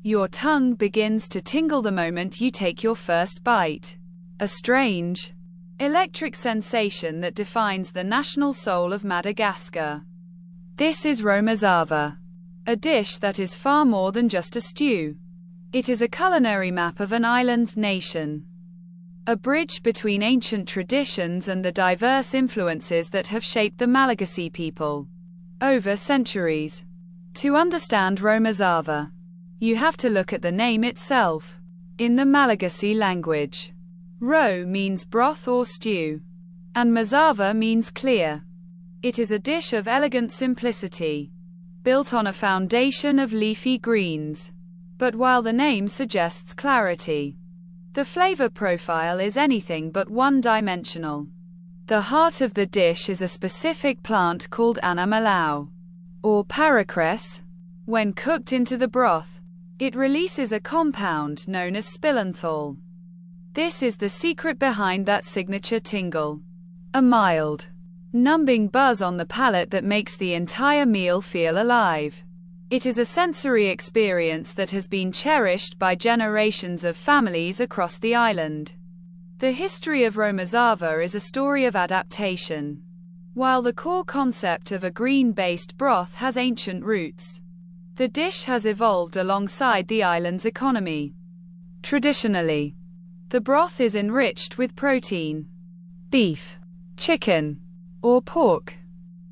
Your tongue begins to tingle the moment you take your first bite. A strange, electric sensation that defines the national soul of Madagascar. This is Romazava, a dish that is far more than just a stew. It is a culinary map of an island nation. A bridge between ancient traditions and the diverse influences that have shaped the Malagasy people over centuries. To understand Romazava, you have to look at the name itself. In the Malagasy language, ro means broth or stew, and mazava means clear. It is a dish of elegant simplicity, built on a foundation of leafy greens. But while the name suggests clarity, the flavor profile is anything but one-dimensional. The heart of the dish is a specific plant called Anamalao, or Paracress. When cooked into the broth, it releases a compound known as Spilanthol. This is the secret behind that signature tingle, a mild, numbing buzz on the palate that makes the entire meal feel alive. It is a sensory experience that has been cherished by generations of families across the island. The history of Romazava is a story of adaptation. While the core concept of a green-based broth has ancient roots, the dish has evolved alongside the island's economy. Traditionally, the broth is enriched with protein, beef, chicken, or pork,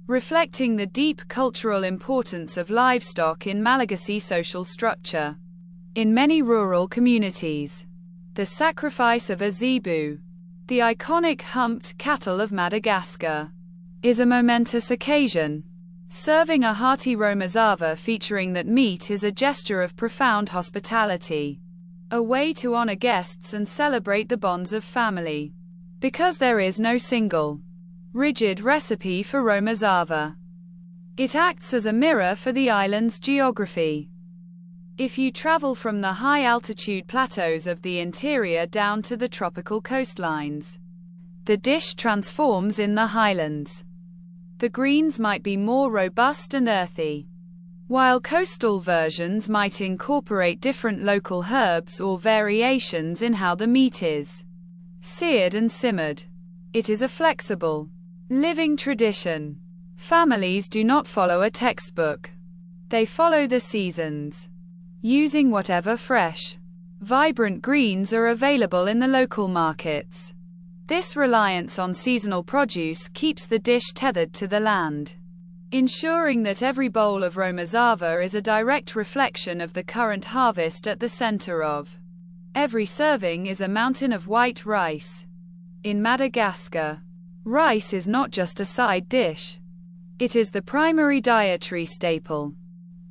reflecting the deep cultural importance of livestock in Malagasy social structure. In many rural communities, the sacrifice of a zebu, the iconic humped cattle of Madagascar, is a momentous occasion. Serving a hearty Romazava featuring that meat is a gesture of profound hospitality, a way to honor guests and celebrate the bonds of family. Because there is no single, rigid recipe for Romazava, it acts as a mirror for the island's geography. If you travel from the high-altitude plateaus of the interior down to the tropical coastlines, the dish transforms in the highlands. The greens might be more robust and earthy, while coastal versions might incorporate different local herbs or variations in how the meat is seared and simmered. It is a flexible, living tradition. Families do not follow a textbook. They follow the seasons, using whatever fresh, vibrant greens are available in the local markets. This reliance on seasonal produce keeps the dish tethered to the land, ensuring that every bowl of Romazava is a direct reflection of the current harvest at the center of. Every serving is a mountain of white rice. In Madagascar, rice is not just a side dish. It is the primary dietary staple,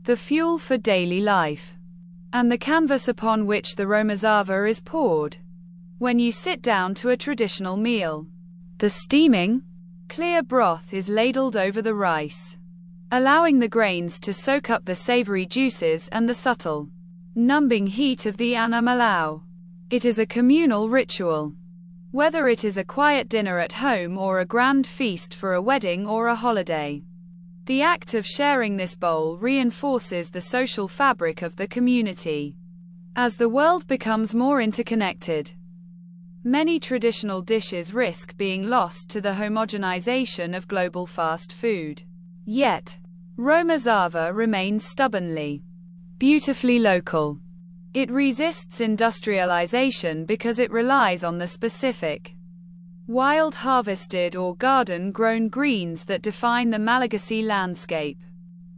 the fuel for daily life, and the canvas upon which the Romazava is poured. When you sit down to a traditional meal, the steaming, clear broth is ladled over the rice, allowing the grains to soak up the savory juices and the subtle, numbing heat of the Anamalao. It is a communal ritual. Whether it is a quiet dinner at home or a grand feast for a wedding or a holiday, the act of sharing this bowl reinforces the social fabric of the community. As the world becomes more interconnected, many traditional dishes risk being lost to the homogenization of global fast food. Yet, Romazava remains stubbornly, beautifully local. It resists industrialization because it relies on the specific, wild harvested or garden-grown greens that define the Malagasy landscape.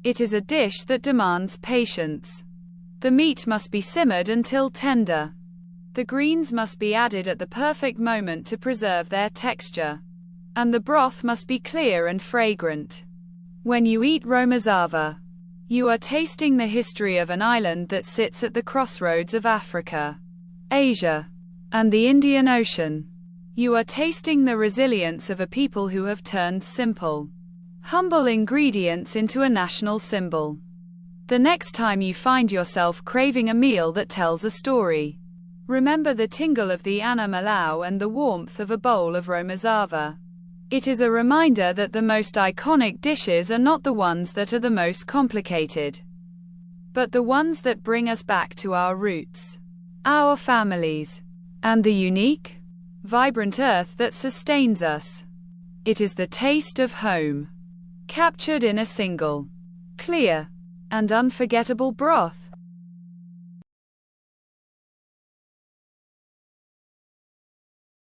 It is a dish that demands patience. The meat must be simmered until tender. The greens must be added at the perfect moment to preserve their texture, and the broth must be clear and fragrant. When you eat Romazava, you are tasting the history of an island that sits at the crossroads of Africa, Asia, and the Indian Ocean. You are tasting the resilience of a people who have turned simple, humble ingredients into a national symbol. The next time you find yourself craving a meal that tells a story, remember the tingle of the Anamalao and the warmth of a bowl of Romazava. It is a reminder that the most iconic dishes are not the ones that are the most complicated. but the ones that bring us back to our roots, our families, and the unique, vibrant earth that sustains us. It is the taste of home, captured in a single, clear, and unforgettable broth.